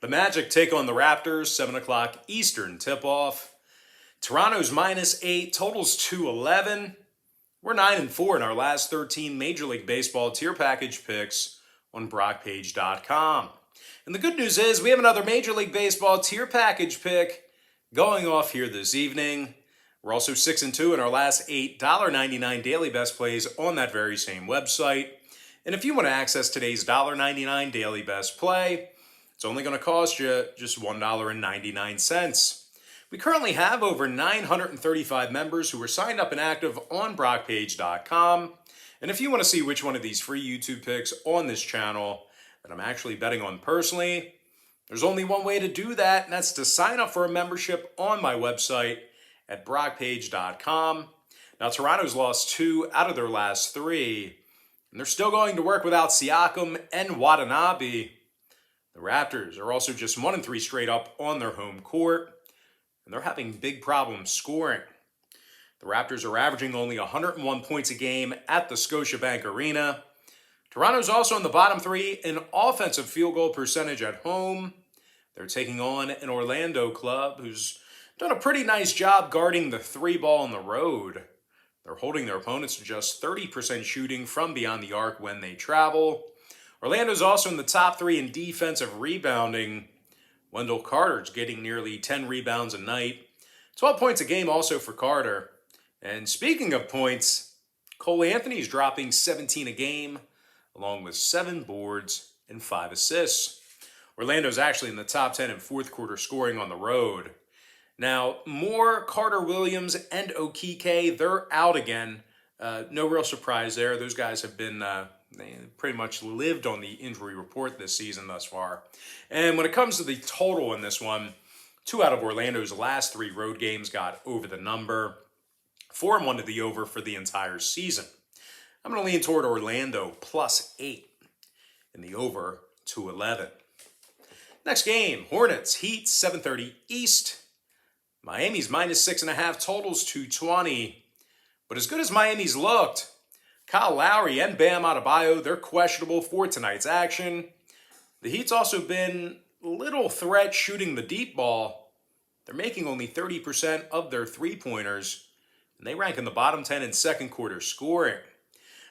The Magic take on the Raptors, 7 o'clock Eastern tip-off. Toronto's -8, totals 211. We're 9-4 in our last 13 Major League Baseball tier package picks on BrockPage.com. And the good news is we have another Major League Baseball tier package pick going off here this evening. We're also 6-2 in our last 8 $1.99 daily best plays on that very same website. And if you want to access today's $1.99 daily best play, it's only going to cost you just $1.99. We currently have over 935 members who are signed up and active on BrockPage.com. And if you want to see which one of these free YouTube picks on this channel that I'm actually betting on personally, there's only one way to do that, and that's to sign up for a membership on my website at BrockPage.com. Now, Toronto's lost 2 out of their last 3, and they're still going to work without Siakam and Watanabe. The Raptors are also just 1-3 straight up on their home court, and they're having big problems scoring. The Raptors are averaging only 101 points a game at the Scotiabank Arena. Toronto's also in the bottom 3 in offensive field goal percentage at home. They're taking on an Orlando club who's done a pretty nice job guarding the 3 ball on the road. They're holding their opponents to just 30% shooting from beyond the arc when they travel. Orlando's also in the top 3 in defensive rebounding. Wendell Carter's getting nearly 10 rebounds a night. 12 points a game also for Carter. And speaking of points, Cole Anthony's dropping 17 a game, along with 7 boards and 5 assists. Orlando's actually in the top 10 in fourth quarter scoring on the road. Now, Moore, Carter Williams, and Okike, they're out again. No real surprise there. Those guys have been they pretty much lived on the injury report this season thus far. And when it comes to the total in this one, 2 out of Orlando's last 3 road games got over the number. 4-1 to the over for the entire season. I'm going to lean toward Orlando +8 in the over 211. Next game, Hornets, Heat, 7:30 East. Miami's -6.5, totals 220. But as good as Miami's looked, Kyle Lowry and Bam Adebayo, they're questionable for tonight's action. The Heat's also been little threat shooting the deep ball. They're making only 30% of their three-pointers, and they rank in the bottom 10 in second quarter scoring.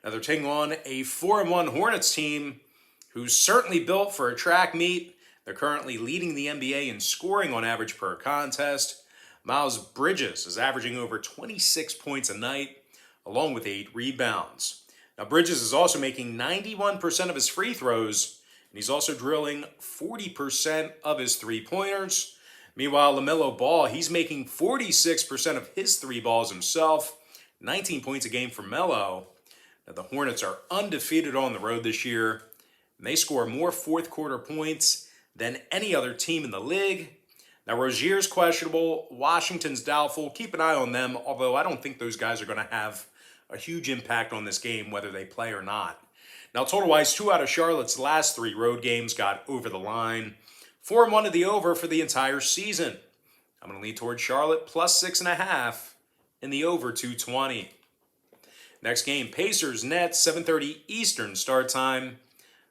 Now they're taking on a 4-1 Hornets team who's certainly built for a track meet. They're currently leading the NBA in scoring on average per contest. Miles Bridges is averaging over 26 points a night, along with 8 rebounds. Now Bridges is also making 91% of his free throws, and he's also drilling 40% of his three-pointers. Meanwhile, LaMelo Ball, he's making 46% of his 3 balls himself, 19 points a game for Melo. Now, the Hornets are undefeated on the road this year, and they score more fourth quarter points than any other team in the league. Now, Rozier's questionable, Washington's doubtful. Keep an eye on them, although I don't think those guys are going to have a huge impact on this game, whether they play or not. Now, total-wise, 2 out of Charlotte's last 3 road games got over the line. 4-1 to the over for the entire season. I'm going to lean toward Charlotte +6.5 in the over 220. Next game, Pacers, Nets, 7:30 Eastern start time.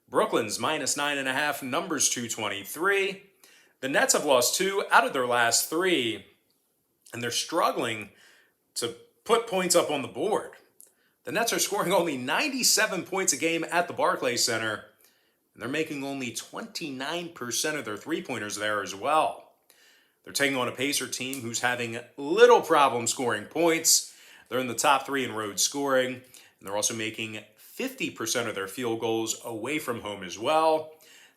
Brooklyn's -9.5, numbers 223. The Nets have lost 2 out of their last 3, and they're struggling to put points up on the board. The Nets are scoring only 97 points a game at the Barclays Center, and they're making only 29% of their three-pointers there as well. They're taking on a Pacer team who's having little problem scoring points. They're in the top 3 in road scoring, and they're also making 50% of their field goals away from home as well.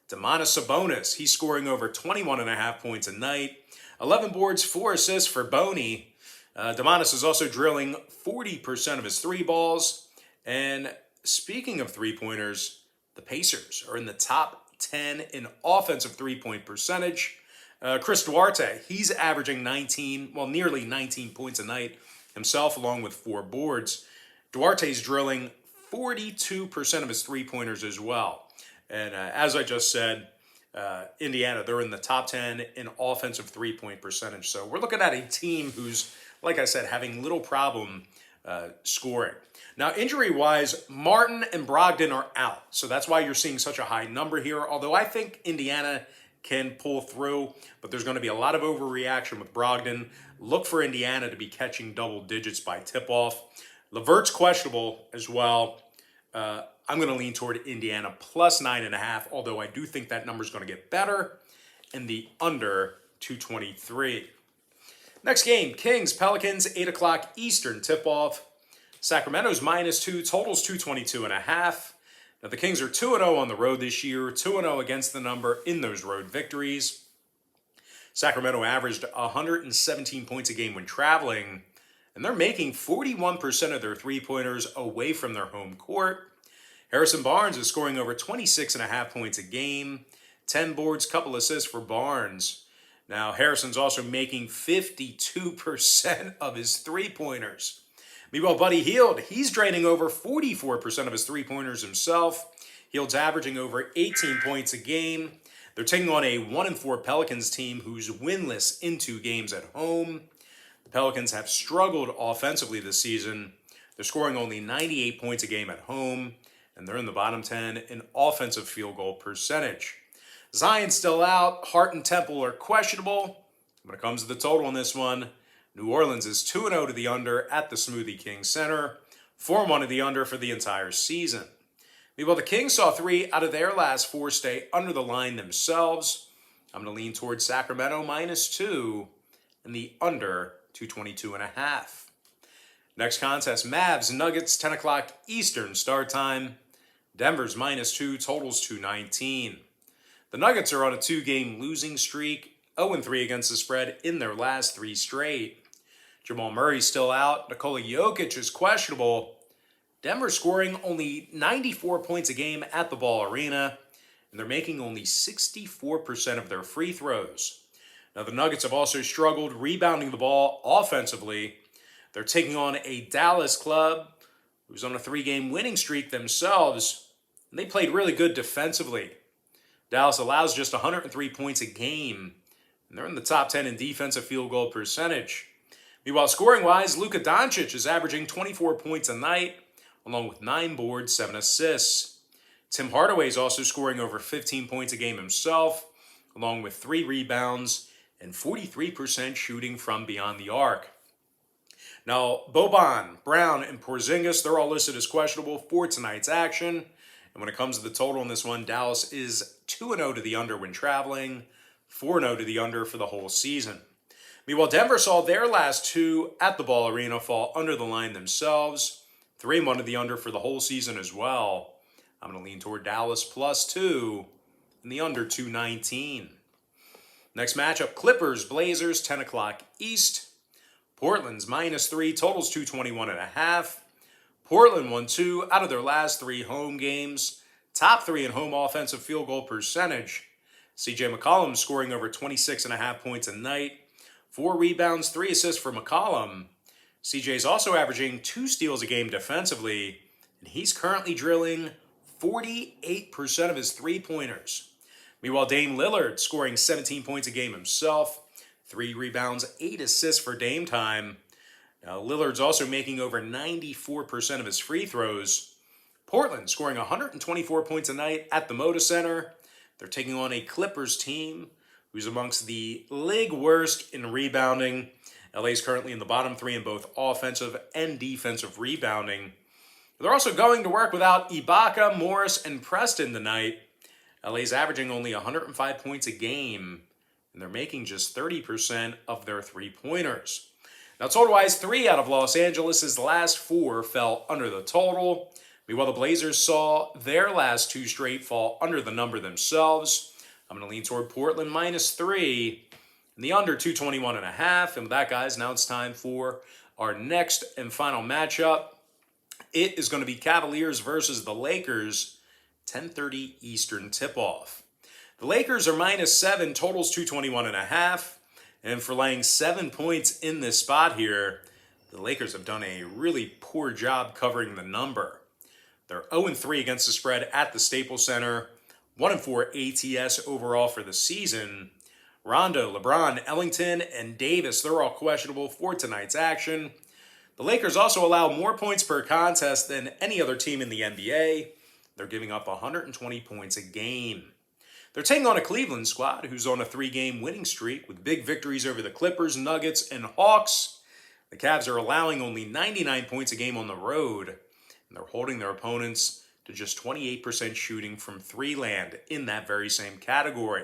Domantas Sabonis, he's scoring over 21.5 points a night. 11 boards, 4 assists for Boney. Domantas is also drilling 40% of his 3 balls. And speaking of three-pointers, the Pacers are in the top 10 in offensive three-point percentage. Chris Duarte, he's averaging nearly 19 points a night himself, along with 4 boards. Duarte's drilling 42% of his three-pointers as well. And as I just said, Indiana, they're in the top 10 in offensive three-point percentage. So we're looking at a team who's, like I said, having little problem scoring. Now, injury-wise, Martin and Brogdon are out. So that's why you're seeing such a high number here. Although I think Indiana can pull through, but there's going to be a lot of overreaction with Brogdon. Look for Indiana to be catching double digits by tip-off. LeVert's questionable as well. I'm going to lean toward Indiana plus 9.5, although I do think that number is going to get better, and the under 223. Next game, Kings, Pelicans, 8 o'clock Eastern tip-off. Sacramento's -2, totals 222.5. Now, the Kings are 2-0 on the road this year, 2-0 against the number in those road victories. Sacramento averaged 117 points a game when traveling, and they're making 41% of their three-pointers away from their home court. Harrison Barnes is scoring over 26.5 points a game, 10 boards, couple assists for Barnes. Now, Harrison's also making 52% of his three-pointers. Meanwhile, Buddy Hield, he's draining over 44% of his three-pointers himself. Hield's averaging over 18 points a game. They're taking on a 1-4 Pelicans team who's winless in 2 games at home. The Pelicans have struggled offensively this season. They're scoring only 98 points a game at home, and they're in the bottom 10 in offensive field goal percentage. Zion's still out. Hart and Temple are questionable. When it comes to the total on this one, New Orleans is 2-0 to the under at the Smoothie King Center, 4-1 to the under for the entire season. Meanwhile, the Kings saw 3 out of their last 4 stay under the line themselves. I'm going to lean towards Sacramento -2 and the under 222.5. Next contest, Mavs, Nuggets, 10 o'clock Eastern start time. Denver's -2, totals 219. The Nuggets are on a 2-game losing streak, 0-3 against the spread in their last 3 straight. Jamal Murray's still out. Nikola Jokic is questionable. Denver scoring only 94 points a game at the Ball Arena, and they're making only 64% of their free throws. Now, the Nuggets have also struggled rebounding the ball offensively. They're taking on a Dallas club who's on a 3-game winning streak themselves, and they played really good defensively. Dallas allows just 103 points a game, and they're in the top 10 in defensive field goal percentage. Meanwhile, scoring-wise, Luka Doncic is averaging 24 points a night, along with 9 boards, 7 assists. Tim Hardaway is also scoring over 15 points a game himself, along with 3 rebounds and 43% shooting from beyond the arc. Now, Boban, Brown, and Porzingis, they're all listed as questionable for tonight's action. And when it comes to the total on this one, Dallas is 2-0 to the under when traveling, 4-0 to the under for the whole season. Meanwhile, Denver saw their last 2 at the Ball Arena fall under the line themselves, 3-1 to the under for the whole season as well. I'm going to lean toward Dallas +2 and the under 219. Next matchup, Clippers, Blazers, 10 o'clock East. Portland's -3, totals 221.5. Portland won 2 out of their last 3 home games. Top 3 in home offensive field goal percentage. C.J. McCollum scoring over 26.5 points a night. 4 rebounds, 3 assists for McCollum. CJ's also averaging 2 steals a game defensively, and he's currently drilling 48% of his three-pointers. Meanwhile, Dame Lillard scoring 17 points a game himself, 3 rebounds, 8 assists for Dame time. Now, Lillard's also making over 94% of his free throws. Portland scoring 124 points a night at the Moda Center. They're taking on a Clippers team who's amongst the league worst in rebounding. LA's currently in the bottom 3 in both offensive and defensive rebounding. They're also going to work without Ibaka, Morris, and Preston tonight. LA's averaging only 105 points a game, and they're making just 30% of their three-pointers. Now, total-wise, 3 out of Los Angeles' last 4 fell under the total. Meanwhile, the Blazers saw their last 2 straight fall under the number themselves. I'm going to lean toward Portland -3 and the under 221.5. And with that, guys, now it's time for our next and final matchup. It is going to be Cavaliers versus the Lakers, 10:30 Eastern tip-off. The Lakers are -7, totals 221.5. And for laying 7 points in this spot here, the Lakers have done a really poor job covering the number. They're 0-3 against the spread at the Staples Center, 1-4 ATS overall for the season. Rondo, LeBron, Ellington, and Davis, they're all questionable for tonight's action. The Lakers also allow more points per contest than any other team in the NBA. They're giving up 120 points a game. They're taking on a Cleveland squad who's on a 3-game winning streak with big victories over the Clippers, Nuggets, and Hawks. The Cavs are allowing only 99 points a game on the road, and they're holding their opponents to just 28% shooting from three land in that very same category.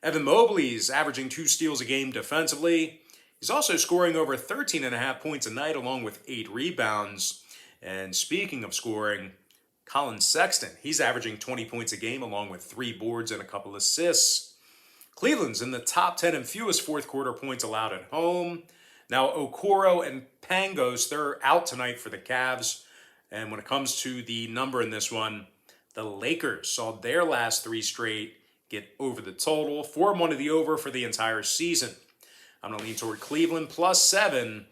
Evan Mobley's averaging 2 steals a game defensively. He's also scoring over 13.5 points a night along with 8 rebounds. And speaking of scoring, Colin Sexton, he's averaging 20 points a game along with 3 boards and a couple assists. Cleveland's in the top 10 in fewest fourth quarter points allowed at home. Now Okoro and Pangos, they're out tonight for the Cavs. And when it comes to the number in this one, the Lakers saw their last 3 straight get over the total. 4-1 of the over for the entire season. I'm going to lean toward Cleveland plus 7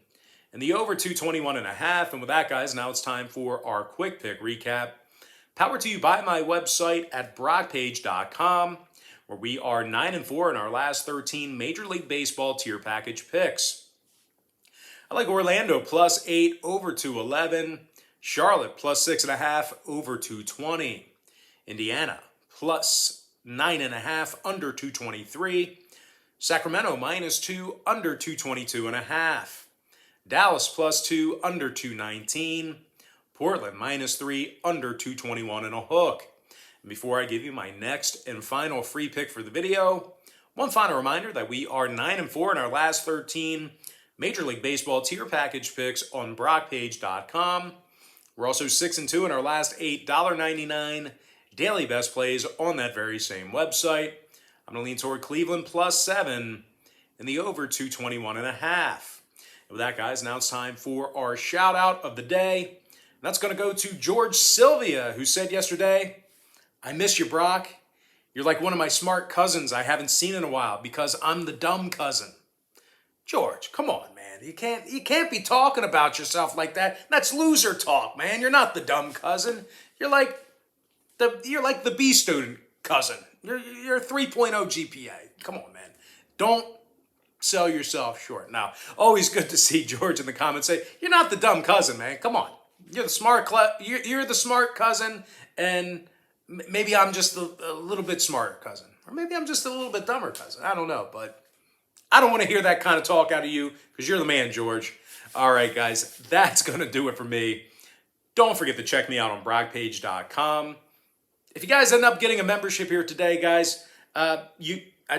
and the over 221.5. And with that, guys, now it's time for our quick pick recap. Powered to you by my website at brockpage.com, where we are 9-4 in our last 13 Major League Baseball tier package picks. I like Orlando plus 8 over 211. Charlotte plus 6.5 over 220. Indiana plus 9.5 under 223. Sacramento minus 2 under 222.5. Dallas plus 2 under 219. Portland minus 3 under 221 and a hook. And before I give you my next and final free pick for the video, one final reminder that we are 9-4 in our last 13 Major League Baseball tier package picks on brockpage.com. We're also 6-2 in our last 8 $1.99 daily best plays on that very same website. I'm going to lean toward Cleveland plus 7 and the over 221.5. And with that, guys, now it's time for our shout out of the day. And that's going to go to George Sylvia, who said yesterday, "I miss you, Brock. You're like one of my smart cousins I haven't seen in a while because I'm the dumb cousin." George, come on, man. You can't be talking about yourself like that. That's loser talk, man. You're not the dumb cousin. You're like the B student cousin. You're 3.0 GPA. Come on, man. Don't sell yourself short. Now, always good to see George in the comments say, "You're not the dumb cousin, man. Come on. You're the smart you're the smart cousin, and maybe I'm just a little bit smarter cousin, or maybe I'm just a little bit dumber cousin. I don't know, but I don't want to hear that kind of talk out of you because you're the man, George." All right, guys, that's going to do it for me. Don't forget to check me out on brockpage.com. If you guys end up getting a membership here today, guys, I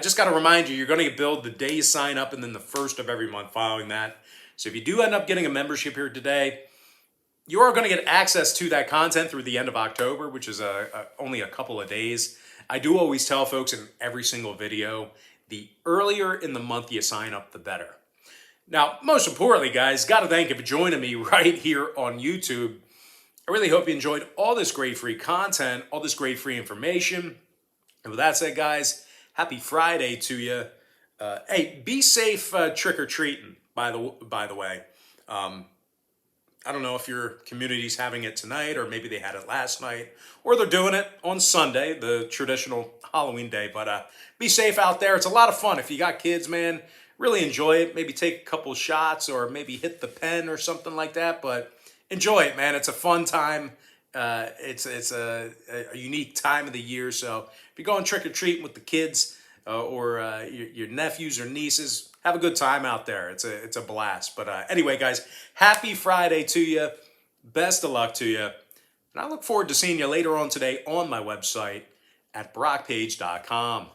just got to remind you, you're going to get billed the day you sign up and then the first of every month following that. So if you do end up getting a membership here today, you are going to get access to that content through the end of October, which is only a couple of days. I do always tell folks in every single video, the earlier in the month you sign up, the better. Now, most importantly, guys, got to thank you for joining me right here on YouTube. I really hope you enjoyed all this great free content, all this great free information. And with that said, guys, happy Friday to you. Hey, be safe trick-or-treating, by the way. I don't know if your community's having it tonight, or maybe they had it last night, or they're doing it on Sunday, the traditional Halloween day. But be safe out there. It's a lot of fun. If you got kids, man, really enjoy it. Maybe take a couple shots or maybe hit the pen or something like that. But enjoy it, man. It's a fun time. It's a unique time of the year. So if you're going trick-or-treating with the kids or your nephews or nieces, have a good time out there. It's a blast. But anyway, guys, happy Friday to you. Best of luck to you. And I look forward to seeing you later on today on my website at brockpage.com.